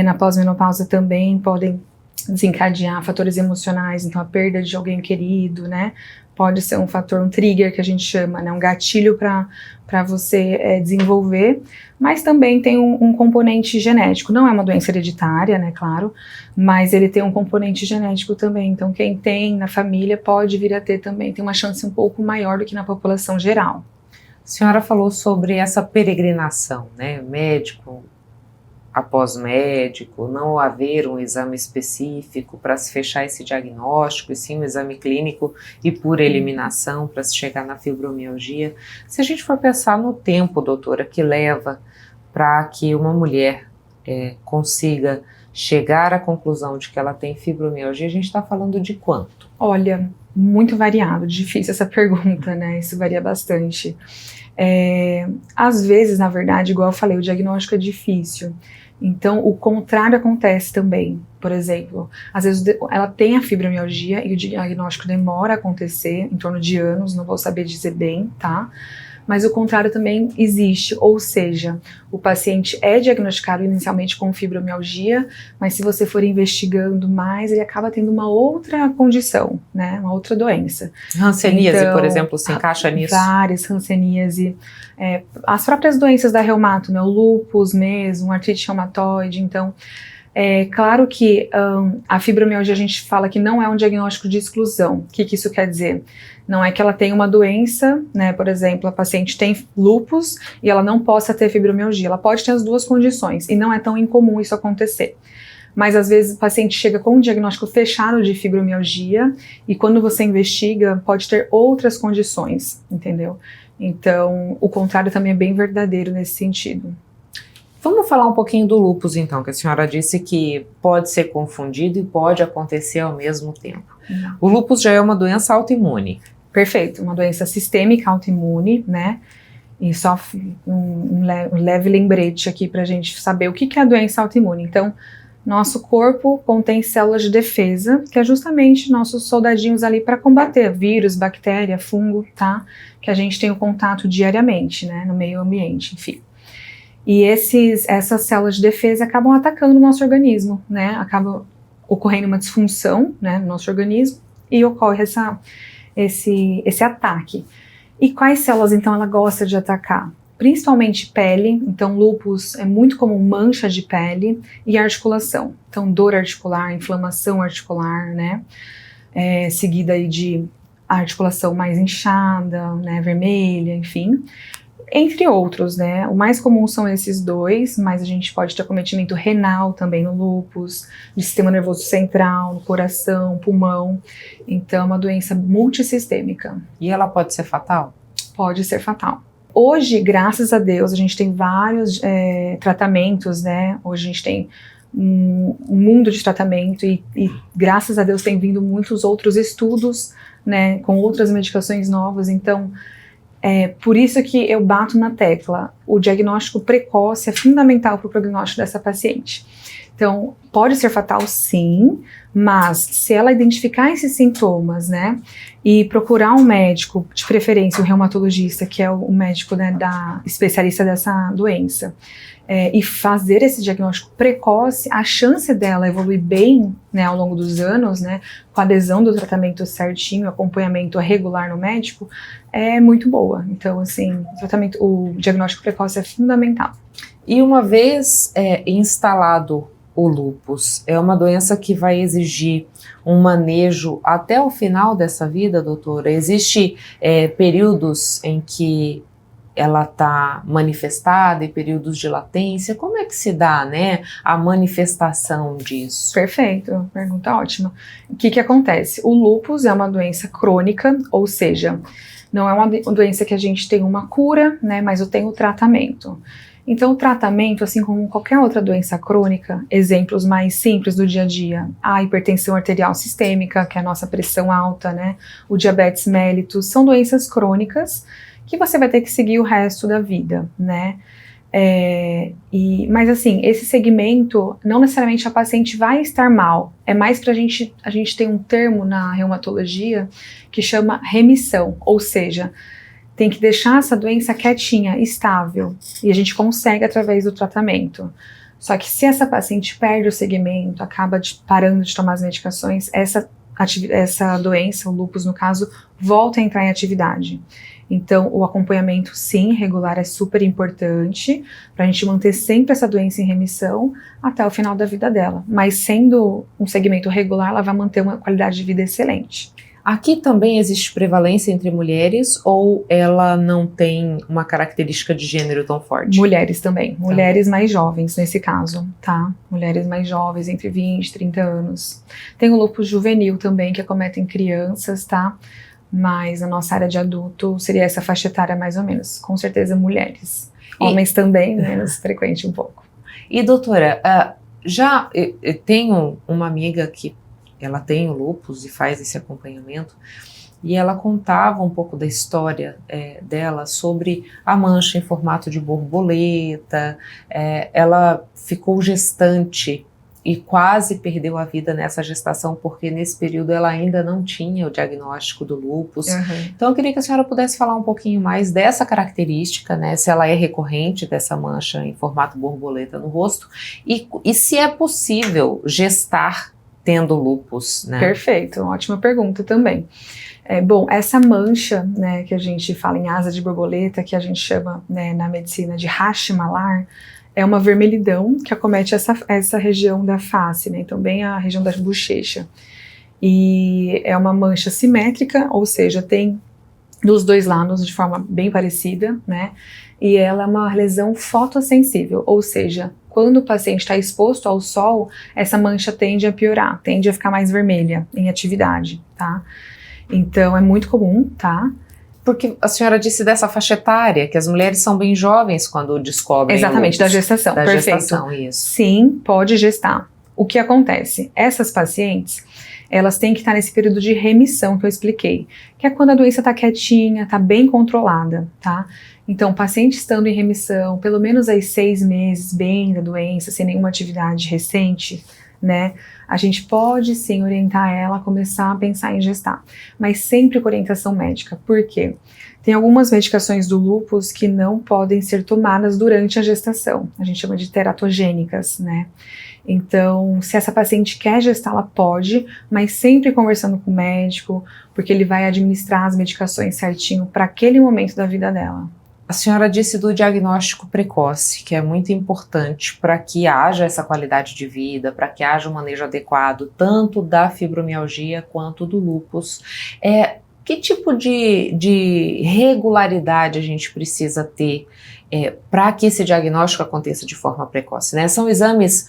na pós-menopausa também podem desencadear fatores emocionais, então a perda de alguém querido, né? Pode ser um fator, um trigger que a gente chama, né? Um gatilho para você desenvolver, mas também tem um componente genético. Não é uma doença hereditária, né? Claro, mas ele tem um componente genético também. Então, quem tem na família pode vir a ter também, tem uma chance um pouco maior do que na população geral. A senhora falou sobre essa peregrinação, né? Médico após médico, não haver um exame específico para se fechar esse diagnóstico, e sim um exame clínico e por eliminação para se chegar na fibromialgia. Se a gente for pensar no tempo, doutora, que leva para que uma mulher consiga chegar à conclusão de que ela tem fibromialgia, a gente está falando de quanto? Olha, muito variado, difícil essa pergunta, né? Isso varia bastante. Às vezes, na verdade, igual eu falei, o diagnóstico é difícil. Então, o contrário acontece também. Por exemplo, às vezes ela tem a fibromialgia e o diagnóstico demora a acontecer, em torno de anos, não vou saber dizer bem, tá? Mas o contrário também existe, ou seja, o paciente é diagnosticado inicialmente com fibromialgia, mas se você for investigando mais, ele acaba tendo uma outra condição, né, uma outra doença. Hanseníase, então, por exemplo, se encaixa nisso? Várias, hanseníase, as próprias doenças da reumato, né, o lúpus mesmo, artrite reumatoide, então... claro que a fibromialgia a gente fala que não é um diagnóstico de exclusão. O que isso quer dizer? Não é que ela tem uma doença, né? Por exemplo, a paciente tem lúpus e ela não possa ter fibromialgia. Ela pode ter as duas condições e não é tão incomum isso acontecer. Mas às vezes o paciente chega com um diagnóstico fechado de fibromialgia e quando você investiga pode ter outras condições, entendeu? Então o contrário também é bem verdadeiro nesse sentido. Vamos falar um pouquinho do lúpus, então, que a senhora disse que pode ser confundido e pode acontecer ao mesmo tempo. Não. O lúpus já é uma doença autoimune. Perfeito, uma doença sistêmica autoimune, né? E só um leve lembrete aqui pra gente saber o que é a doença autoimune. Então, nosso corpo contém células de defesa, que é justamente nossos soldadinhos ali para combater vírus, bactéria, fungo, tá? Que a gente tem o contato diariamente, né? No meio ambiente, enfim. E essas células de defesa acabam atacando o nosso organismo, né? Acaba ocorrendo uma disfunção, né, no nosso organismo e ocorre esse ataque. E quais células, então, ela gosta de atacar? Principalmente pele, então lúpus é muito comum mancha de pele e articulação. Então dor articular, inflamação articular, né? Seguida aí de articulação mais inchada, né, vermelha, enfim. Entre outros, né? O mais comum são esses dois, mas a gente pode ter acometimento renal também no lúpus, de sistema nervoso central, no coração, pulmão. Então, é uma doença multissistêmica. E ela pode ser fatal? Pode ser fatal. Hoje, graças a Deus, a gente tem vários tratamentos, né? Hoje a gente tem um mundo de tratamento e graças a Deus tem vindo muitos outros estudos, né? Com outras medicações novas, então... por isso que eu bato na tecla, o diagnóstico precoce é fundamental para o prognóstico dessa paciente. Então, pode ser fatal sim, mas se ela identificar esses sintomas, né, e procurar um médico, de preferência um reumatologista, que é o médico, né, especialista dessa doença, e fazer esse diagnóstico precoce, a chance dela evoluir bem, né, ao longo dos anos, né, com a adesão do tratamento certinho, acompanhamento regular no médico, é muito boa. Então, assim, o diagnóstico precoce é fundamental. E uma vez instalado o lúpus, é uma doença que vai exigir um manejo até o final dessa vida, doutora? Existe períodos em que ela está manifestada e períodos de latência? Como é que se dá, né, a manifestação disso? Perfeito, pergunta ótima. O que acontece? O lúpus é uma doença crônica, ou seja, não é uma doença que a gente tem uma cura, né, mas eu tenho tratamento. Então, o tratamento, assim como qualquer outra doença crônica, exemplos mais simples do dia a dia, a hipertensão arterial sistêmica, que é a nossa pressão alta, né? O diabetes mellitus, são doenças crônicas que você vai ter que seguir o resto da vida, né? Mas assim, esse segmento, não necessariamente a paciente vai estar mal, é mais pra a gente tem um termo na reumatologia que chama remissão, ou seja, tem que deixar essa doença quietinha, estável, e a gente consegue através do tratamento. Só que se essa paciente perde o segmento, acaba parando de tomar as medicações, essa doença, o lúpus no caso, volta a entrar em atividade. Então, o acompanhamento, sim, regular é super importante para a gente manter sempre essa doença em remissão até o final da vida dela. Mas sendo um segmento regular, ela vai manter uma qualidade de vida excelente. Aqui também existe prevalência entre mulheres ou ela não tem uma característica de gênero tão forte? Mulheres também. Mulheres mais jovens nesse caso, tá? Mulheres mais jovens, entre 20 e 30 anos. Tem o lúpus juvenil também, que acometem crianças, tá? Mas na nossa área de adulto seria essa faixa etária mais ou menos. Com certeza mulheres. Homens também, menos frequente um pouco. E doutora, eu tenho uma amiga que ela tem o lúpus e faz esse acompanhamento, e ela contava um pouco da história dela sobre a mancha em formato de borboleta. Ela ficou gestante e quase perdeu a vida nessa gestação, porque nesse período ela ainda não tinha o diagnóstico do lúpus. Então eu queria que a senhora pudesse falar um pouquinho mais dessa característica, né, se ela é recorrente dessa mancha em formato borboleta no rosto, e se é possível gestar tendo lúpus, né? Perfeito, ótima pergunta também. Bom, essa mancha, né, que a gente fala em asa de borboleta, que a gente chama, né, na medicina de rache malar, é uma vermelhidão que acomete essa região da face, né, então bem a região da bochecha. E é uma mancha simétrica, ou seja, tem dos dois lados de forma bem parecida, né, e ela é uma lesão fotossensível, ou seja, quando o paciente está exposto ao sol, essa mancha tende a piorar, tende a ficar mais vermelha em atividade, tá? Então é muito comum, tá? Porque a senhora disse dessa faixa etária, que as mulheres são bem jovens quando descobrem. Exatamente, da gestação, da perfeito. Gestação, isso. Sim, pode gestar. O que acontece? Essas pacientes, elas têm que estar nesse período de remissão que eu expliquei, que é quando a doença está quietinha, está bem controlada, tá? Então, o paciente estando em remissão, pelo menos aí 6 meses bem da doença, sem nenhuma atividade recente, né, a gente pode sim orientar ela a começar a pensar em gestar, mas sempre com orientação médica. Por quê? Tem algumas medicações do lúpus que não podem ser tomadas durante a gestação, a gente chama de teratogênicas, né? Então, se essa paciente quer gestar, ela pode, mas sempre conversando com o médico, porque ele vai administrar as medicações certinho para aquele momento da vida dela. A senhora disse do diagnóstico precoce, que é muito importante para que haja essa qualidade de vida, para que haja um manejo adequado, tanto da fibromialgia quanto do lúpus. Que tipo de regularidade a gente precisa ter para que esse diagnóstico aconteça de forma precoce, né? São exames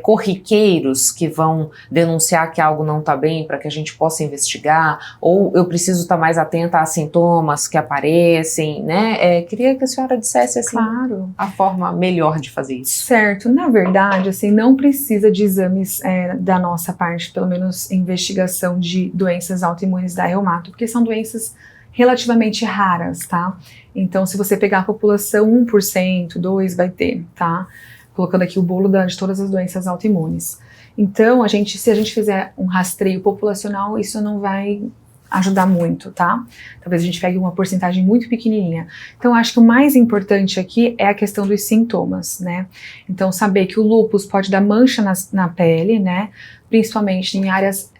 corriqueiros que vão denunciar que algo não está bem para que a gente possa investigar, ou eu preciso estar mais atenta a sintomas que aparecem, né? Queria que a senhora dissesse assim, claro, a forma melhor de fazer isso. Certo, na verdade, assim, não precisa de exames da nossa parte, pelo menos investigação de doenças autoimunes da reumato, porque são doenças relativamente raras, tá? Então, se você pegar a população, 1%, 2% vai ter, tá? Colocando aqui o bolo de todas as doenças autoimunes. Então, se a gente fizer um rastreio populacional, isso não vai ajudar muito, tá? Talvez a gente pegue uma porcentagem muito pequenininha. Então, acho que o mais importante aqui é a questão dos sintomas, né? Então, saber que o lúpus pode dar mancha na pele, né? Principalmente em áreas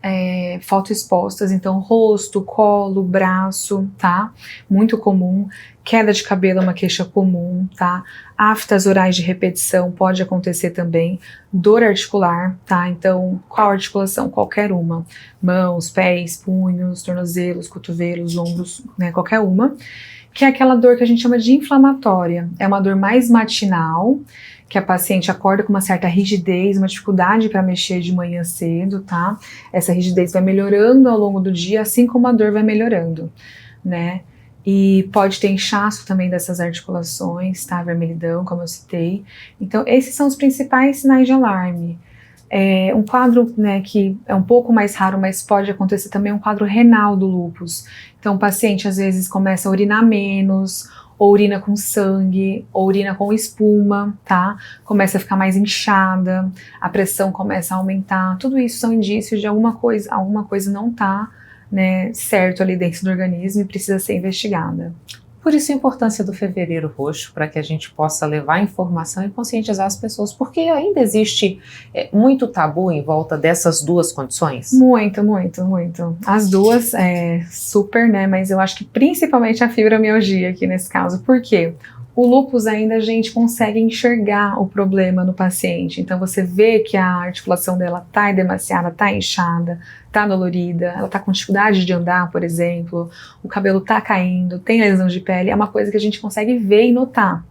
fotoexpostas, então rosto, colo, braço, tá? Muito comum. Queda de cabelo é uma queixa comum, tá? Aftas orais de repetição pode acontecer também. Dor articular, tá? Então, qual articulação? Qualquer uma. Mãos, pés, punhos, tornozelos, cotovelos, ombros, né? Qualquer uma. Que é aquela dor que a gente chama de inflamatória. É uma dor mais matinal, que a paciente acorda com uma certa rigidez, uma dificuldade para mexer de manhã cedo, tá? Essa rigidez vai melhorando ao longo do dia, assim como a dor vai melhorando, né? e pode ter inchaço também dessas articulações, tá? Vermelhidão, como eu citei. Então, esses são os principais sinais de alarme. Um quadro, né, que é um pouco mais raro, mas pode acontecer também, um quadro renal do lúpus. Então, o paciente às vezes começa a urinar menos, ou urina com sangue, ou urina com espuma, tá? Começa a ficar mais inchada, a pressão começa a aumentar. Tudo isso são indícios de alguma coisa não tá, né, certo ali dentro do organismo e precisa ser investigada. Por isso a importância do Fevereiro Roxo, para que a gente possa levar informação e conscientizar as pessoas, porque ainda existe muito tabu em volta dessas duas condições? Muito, muito, muito. As duas, super, né, mas eu acho que principalmente a fibromialgia aqui nesse caso. Por quê? O lúpus ainda a gente consegue enxergar o problema no paciente, então você vê que a articulação dela tá edemaciada, tá inchada, tá dolorida, ela tá com dificuldade de andar, por exemplo, o cabelo tá caindo, tem lesão de pele, é uma coisa que a gente consegue ver e notar.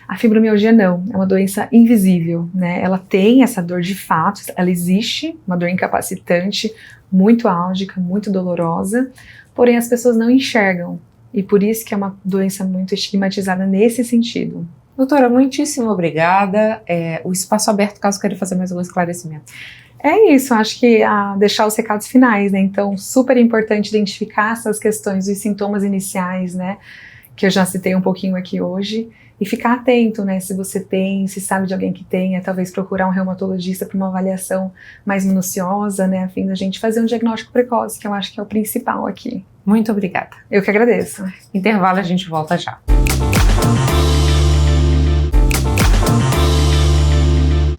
A fibromialgia não, é uma doença invisível, né? Ela tem essa dor de fato, ela existe, uma dor incapacitante, muito álgica, muito dolorosa, porém as pessoas não enxergam. E por isso que é uma doença muito estigmatizada nesse sentido. Doutora, muitíssimo obrigada. O espaço aberto caso queira fazer mais algum esclarecimento. É isso, acho que deixar os recados finais, né? Então, super importante identificar essas questões, os sintomas iniciais, né? Que eu já citei um pouquinho aqui hoje. E ficar atento, né? Se você tem, se sabe de alguém que tenha, talvez procurar um reumatologista para uma avaliação mais minuciosa, né? A fim da gente fazer um diagnóstico precoce, que eu acho que é o principal aqui. Muito obrigada. Eu que agradeço. Intervalo, a gente volta já.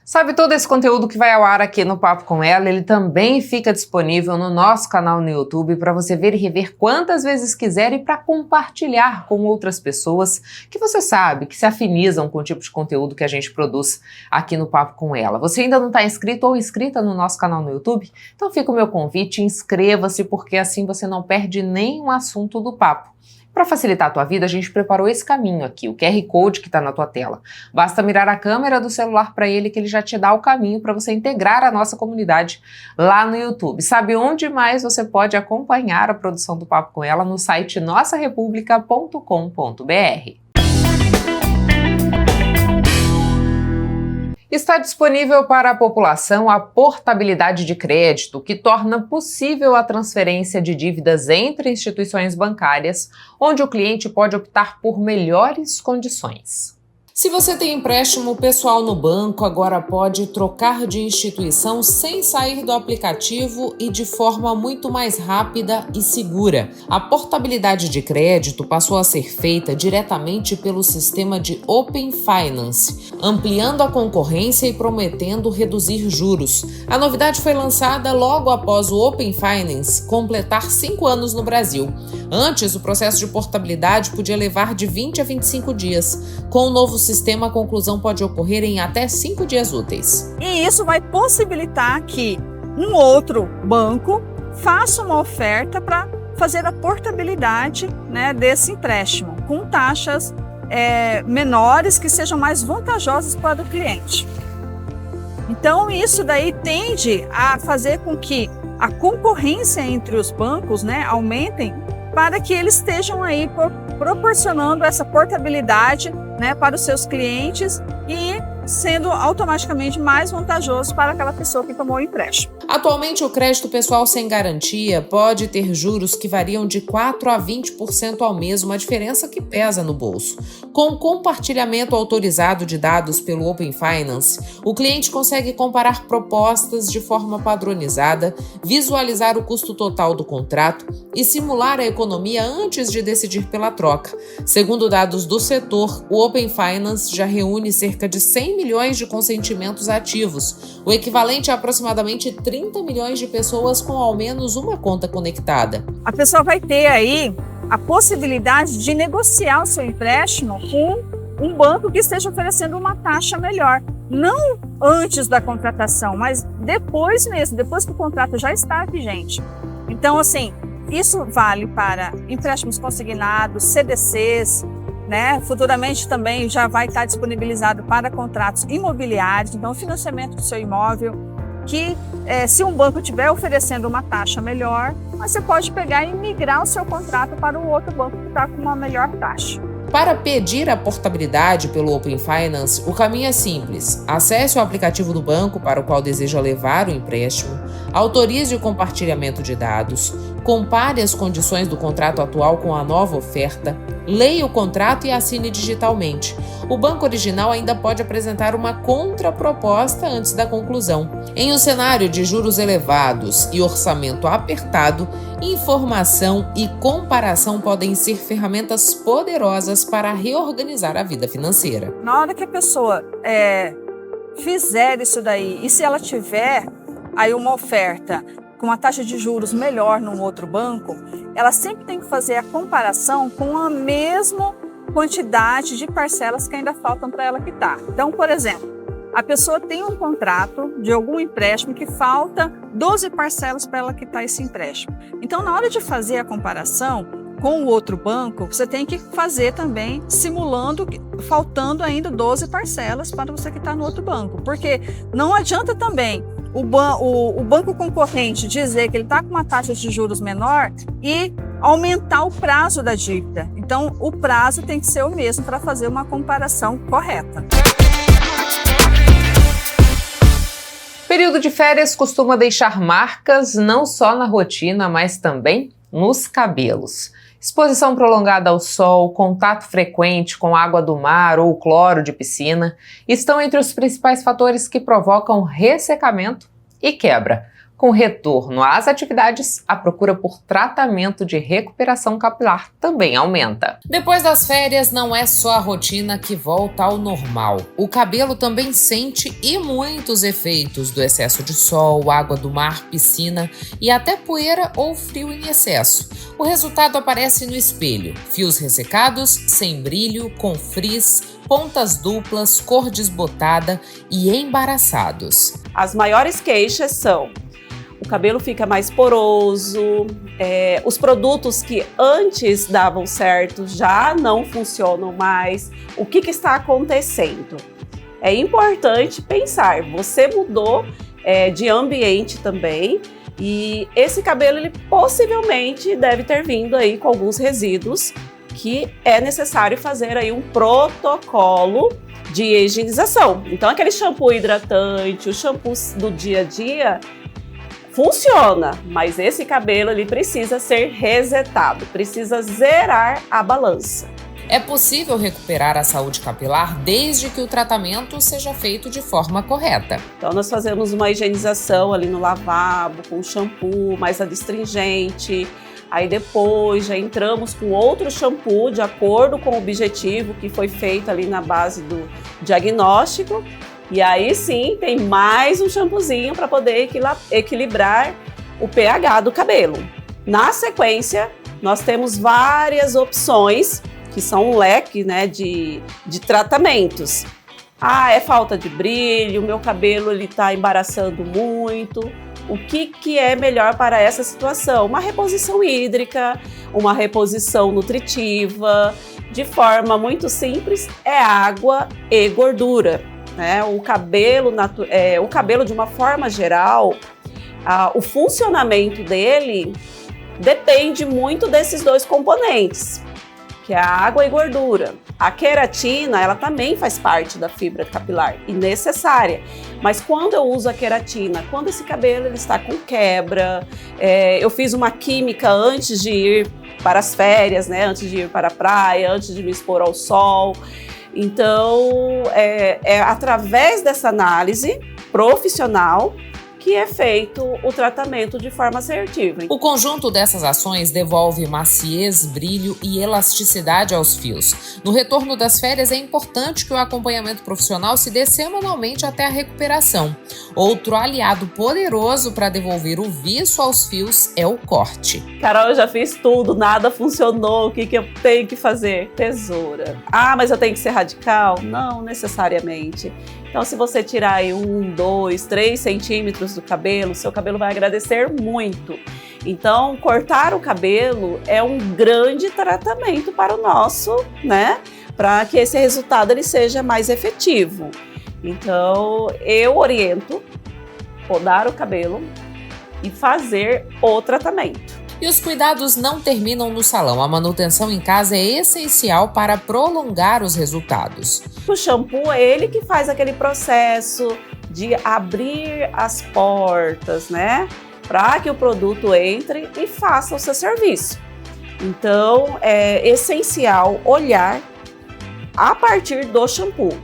Sabe, todo esse conteúdo que vai ao ar aqui no Papo com Ela, ele também fica disponível no nosso canal no YouTube para você ver e rever quantas vezes quiser e para compartilhar com outras pessoas que você sabe, que se afinizam com o tipo de conteúdo que a gente produz aqui no Papo com Ela. Você ainda não está inscrito ou inscrita no nosso canal no YouTube? Então fica o meu convite, inscreva-se, porque assim você não perde nenhum assunto do papo. Para facilitar a tua vida, a gente preparou esse caminho aqui, o QR Code que está na tua tela. Basta mirar a câmera do celular para ele que ele já te dá o caminho para você integrar a nossa comunidade lá no YouTube. Sabe onde mais você pode acompanhar a produção do Papo com Ela? No site nossarepublica.com.br. Está disponível para a população a portabilidade de crédito, que torna possível a transferência de dívidas entre instituições bancárias, onde o cliente pode optar por melhores condições. Se você tem empréstimo pessoal no banco, agora pode trocar de instituição sem sair do aplicativo e de forma muito mais rápida e segura. A portabilidade de crédito passou a ser feita diretamente pelo sistema de Open Finance, ampliando a concorrência e prometendo reduzir juros. A novidade foi lançada logo após o Open Finance completar 5 anos no Brasil. Antes, o processo de portabilidade podia levar de 20 a 25 dias. Com o novo sistema, a conclusão pode ocorrer em até 5 dias úteis. E isso vai possibilitar que um outro banco faça uma oferta para fazer a portabilidade, né, desse empréstimo, com taxas menores que sejam mais vantajosas para o cliente. Então, isso daí tende a fazer com que a concorrência entre os bancos, né, aumentem, para que eles estejam aí proporcionando essa portabilidade, né, para os seus clientes e sendo automaticamente mais vantajoso para aquela pessoa que tomou o empréstimo. Atualmente, o crédito pessoal sem garantia pode ter juros que variam de 4% a 20% ao mês, uma diferença que pesa no bolso. Com o compartilhamento autorizado de dados pelo Open Finance, o cliente consegue comparar propostas de forma padronizada, visualizar o custo total do contrato e simular a economia antes de decidir pela troca. Segundo dados do setor, o Open Finance já reúne cerca de 100 milhões de consentimentos ativos, o equivalente a aproximadamente 30 milhões de pessoas com ao menos uma conta conectada. A pessoa vai ter aí a possibilidade de negociar o seu empréstimo com um banco que esteja oferecendo uma taxa melhor. Não antes da contratação, mas depois mesmo, depois que o contrato já está vigente. Então, assim, isso vale para empréstimos consignados, CDCs, né? Futuramente também já vai estar disponibilizado para contratos imobiliários, então o financiamento do seu imóvel, que se um banco estiver oferecendo uma taxa melhor, você pode pegar e migrar o seu contrato para o outro banco que está com uma melhor taxa. Para pedir a portabilidade pelo Open Finance, o caminho é simples. Acesse o aplicativo do banco para o qual deseja levar o empréstimo, autorize o compartilhamento de dados, compare as condições do contrato atual com a nova oferta, leia o contrato e assine digitalmente. O banco original ainda pode apresentar uma contraproposta antes da conclusão. Em um cenário de juros elevados e orçamento apertado, informação e comparação podem ser ferramentas poderosas para reorganizar a vida financeira. Na hora que a pessoa fizer isso daí, e se ela tiver aí uma oferta com uma taxa de juros melhor num outro banco, ela sempre tem que fazer a comparação com a mesma quantidade de parcelas que ainda faltam para ela quitar. Então, por exemplo, a pessoa tem um contrato de algum empréstimo que falta 12 parcelas para ela quitar esse empréstimo. Então, na hora de fazer a comparação com o outro banco, você tem que fazer também simulando, faltando ainda 12 parcelas para você quitar no outro banco. Porque não adianta também o banco concorrente dizer que ele está com uma taxa de juros menor e aumentar o prazo da dívida. Então, o prazo tem que ser o mesmo para fazer uma comparação correta. Período de férias costuma deixar marcas não só na rotina, mas também nos cabelos. Exposição prolongada ao sol, contato frequente com água do mar ou cloro de piscina estão entre os principais fatores que provocam ressecamento e quebra. Com retorno às atividades, a procura por tratamento de recuperação capilar também aumenta. Depois das férias, não é só a rotina que volta ao normal. O cabelo também sente e muitos efeitos do excesso de sol, água do mar, piscina e até poeira ou frio em excesso. O resultado aparece no espelho: fios ressecados, sem brilho, com frizz, pontas duplas, cor desbotada e embaraçados. As maiores queixas são: o cabelo fica mais poroso, os produtos que antes davam certo já não funcionam mais. O que está acontecendo? É importante pensar, você mudou de ambiente também, e esse cabelo ele possivelmente deve ter vindo aí com alguns resíduos que é necessário fazer aí um protocolo de higienização. Então aquele shampoo hidratante, o shampoo do dia a dia funciona, mas esse cabelo ele precisa ser resetado, precisa zerar a balança. É possível recuperar a saúde capilar desde que o tratamento seja feito de forma correta. Então nós fazemos uma higienização ali no lavabo, com shampoo mais adstringente, aí depois já entramos com outro shampoo de acordo com o objetivo que foi feito ali na base do diagnóstico. E aí sim, tem mais um shampoozinho para poder equilibrar o pH do cabelo. Na sequência, nós temos várias opções, que são um leque, né, de tratamentos. É falta de brilho, meu cabelo está embaraçando muito. O que é melhor para essa situação? Uma reposição hídrica, uma reposição nutritiva. De forma muito simples, é água e gordura. O cabelo, de uma forma geral, o funcionamento dele depende muito desses dois componentes, que é a água e gordura. A queratina, ela também faz parte da fibra capilar e necessária. Mas quando eu uso a queratina, quando esse cabelo ele está com quebra, eu fiz uma química antes de ir para as férias, antes de ir para a praia, antes de me expor ao sol. Então, é através dessa análise profissional que é feito o tratamento de forma assertiva. O conjunto dessas ações devolve maciez, brilho e elasticidade aos fios. No retorno das férias, é importante que o acompanhamento profissional se dê semanalmente até a recuperação. Outro aliado poderoso para devolver o viço aos fios é o corte. Carol, eu já fiz tudo, nada funcionou, o que eu tenho que fazer? Tesoura. Mas eu tenho que ser radical? Não necessariamente. Então, se você tirar aí 1, 2, 3 centímetros do cabelo, seu cabelo vai agradecer muito. Então, cortar o cabelo é um grande tratamento para o nosso, para que esse resultado ele seja mais efetivo. Então, eu oriento podar o cabelo e fazer o tratamento. E os cuidados não terminam no salão. A manutenção em casa é essencial para prolongar os resultados. O shampoo é ele que faz aquele processo de abrir as portas, né? Para que o produto entre e faça o seu serviço. Então, é essencial olhar a partir do shampoo.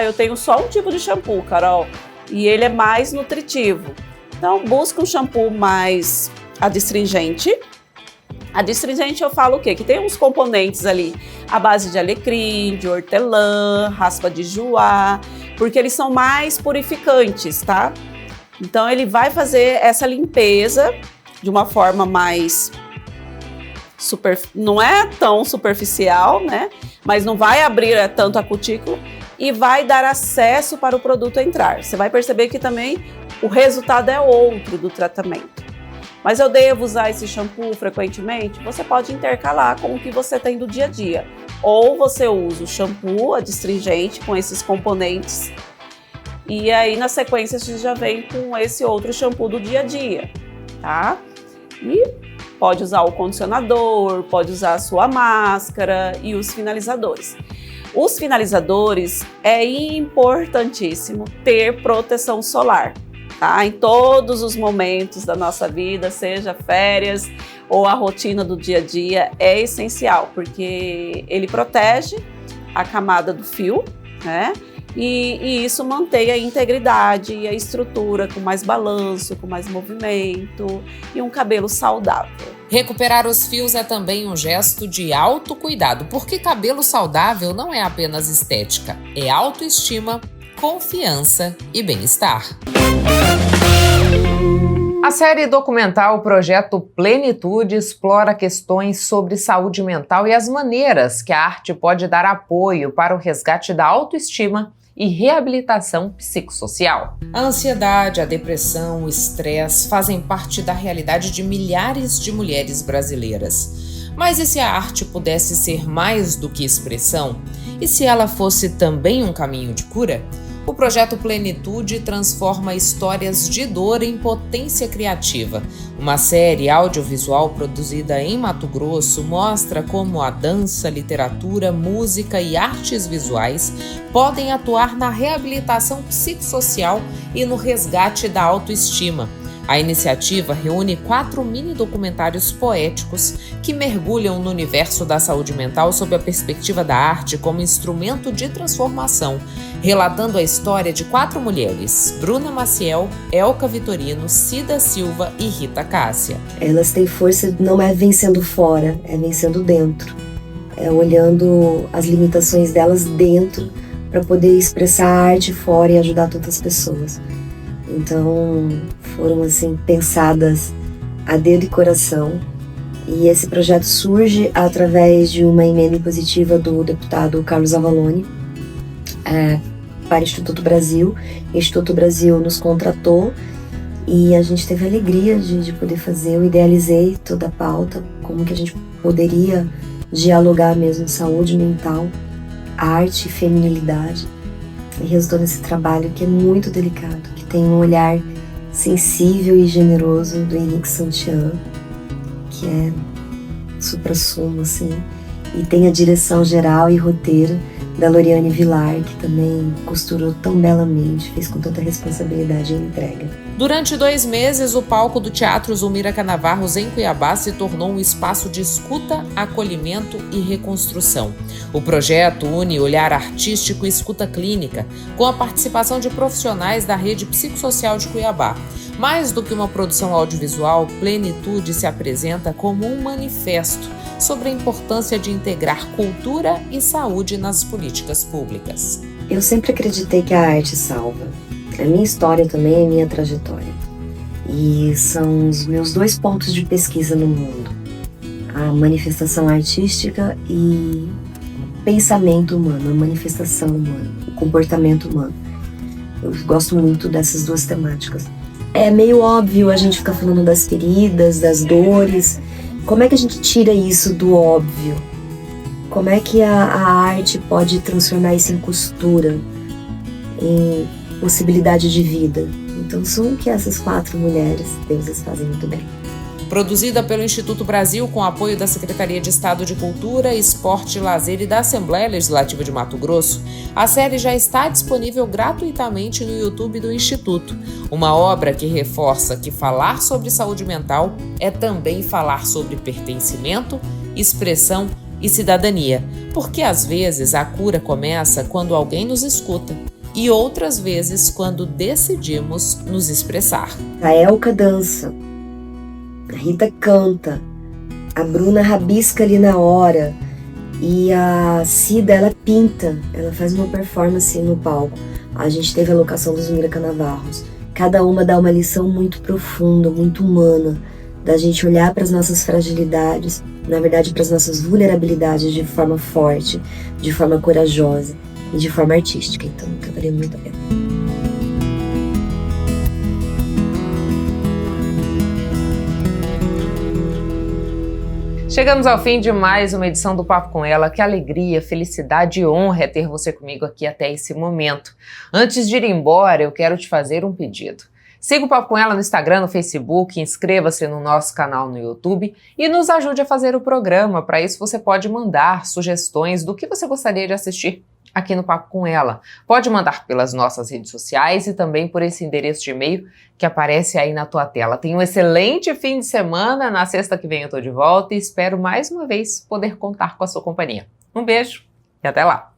Eu tenho só um tipo de shampoo, Carol, e ele é mais nutritivo. Então, busca um shampoo mais adstringente. Adstringente eu falo o quê? Que tem uns componentes ali à base de alecrim, de hortelã, raspa de joá, porque eles são mais purificantes, tá? Então ele vai fazer essa limpeza de uma forma mais não é tão superficial, né? Mas não vai abrir tanto a cutícula e vai dar acesso para o produto entrar. Você vai perceber que também o resultado é outro do tratamento. Mas eu devo usar esse shampoo frequentemente? Você pode intercalar com o que você tem do dia a dia. Ou você usa o shampoo adstringente com esses componentes e aí na sequência você já vem com esse outro shampoo do dia a dia, tá? E pode usar o condicionador, pode usar a sua máscara e os finalizadores. Os finalizadores é importantíssimo ter proteção solar. Tá? Em todos os momentos da nossa vida, seja férias ou a rotina do dia a dia, é essencial, porque ele protege a camada do fio, né? E isso mantém a integridade e a estrutura com mais balanço, com mais movimento e um cabelo saudável. Recuperar os fios é também um gesto de autocuidado, porque cabelo saudável não é apenas estética, é autoestima, confiança e bem-estar. A série documental Projeto Plenitude explora questões sobre saúde mental e as maneiras que a arte pode dar apoio para o resgate da autoestima e reabilitação psicossocial. A ansiedade, a depressão, o estresse fazem parte da realidade de milhares de mulheres brasileiras. Mas e se a arte pudesse ser mais do que expressão? E se ela fosse também um caminho de cura? O Projeto Plenitude transforma histórias de dor em potência criativa. Uma série audiovisual produzida em Mato Grosso mostra como a dança, literatura, música e artes visuais podem atuar na reabilitação psicossocial e no resgate da autoestima. A iniciativa reúne 4 mini-documentários poéticos que mergulham no universo da saúde mental sob a perspectiva da arte como instrumento de transformação, relatando a história de 4 mulheres: Bruna Maciel, Elka Vitorino, Cida Silva e Rita Cássia. Elas têm força, não é vencendo fora, é vencendo dentro. É olhando as limitações delas dentro para poder expressar a arte fora e ajudar tantas pessoas. Então, foram assim pensadas a dedo e coração. E esse projeto surge através de uma emenda impositiva do deputado Carlos Avalone para o Instituto Brasil. O Instituto Brasil nos contratou e a gente teve a alegria de poder fazer. Eu idealizei toda a pauta, como que a gente poderia dialogar mesmo saúde mental, arte e feminilidade. E resultou nesse trabalho que é muito delicado, que tem um olhar sensível e generoso do Henrique Santian, que é supra-sumo, assim, e tem a direção geral e roteiro da Loriane Vilar, que também costurou tão belamente, fez com tanta responsabilidade e entrega. Durante 2 meses, o palco do Teatro Zulmira Canavarros em Cuiabá se tornou um espaço de escuta, acolhimento e reconstrução. O projeto une olhar artístico e escuta clínica, com a participação de profissionais da rede psicossocial de Cuiabá. Mais do que uma produção audiovisual, Plenitude se apresenta como um manifesto sobre a importância de integrar cultura e saúde nas políticas públicas. Eu sempre acreditei que a arte salva. A minha história também é a minha trajetória. E são os meus 2 pontos de pesquisa no mundo. A manifestação artística e o pensamento humano, a manifestação humana, o comportamento humano. Eu gosto muito dessas 2 temáticas. É meio óbvio a gente ficar falando das feridas, das dores. Como é que a gente tira isso do óbvio? Como é que a arte pode transformar isso em costura, em possibilidade de vida? Então são o que essas 4 mulheres deusas fazem muito bem. Produzida pelo Instituto Brasil com apoio da Secretaria de Estado de Cultura, Esporte e Lazer e da Assembleia Legislativa de Mato Grosso, a série já está disponível gratuitamente no YouTube do Instituto. Uma obra que reforça que falar sobre saúde mental é também falar sobre pertencimento, expressão e cidadania, porque às vezes a cura começa quando alguém nos escuta e outras vezes quando decidimos nos expressar. A Elka dança. A Rita canta, a Bruna rabisca ali na hora e a Cida, ela pinta, ela faz uma performance no palco. A gente teve a locação dos Miraca Navarros. Cada uma dá uma lição muito profunda, muito humana, da gente olhar para as nossas fragilidades, na verdade para as nossas vulnerabilidades de forma forte, de forma corajosa e de forma artística. Então, vale muito a pena. Chegamos ao fim de mais uma edição do Papo com Ela. Que alegria, felicidade e honra é ter você comigo aqui até esse momento. Antes de ir embora, eu quero te fazer um pedido. Siga o Papo com Ela no Instagram, no Facebook, inscreva-se no nosso canal no YouTube e nos ajude a fazer o programa. Para isso, você pode mandar sugestões do que você gostaria de assistir aqui no Papo com Ela. Pode mandar pelas nossas redes sociais e também por esse endereço de e-mail que aparece aí na tua tela. Tenha um excelente fim de semana. Na sexta que vem eu tô de volta e espero mais uma vez poder contar com a sua companhia. Um beijo e até lá!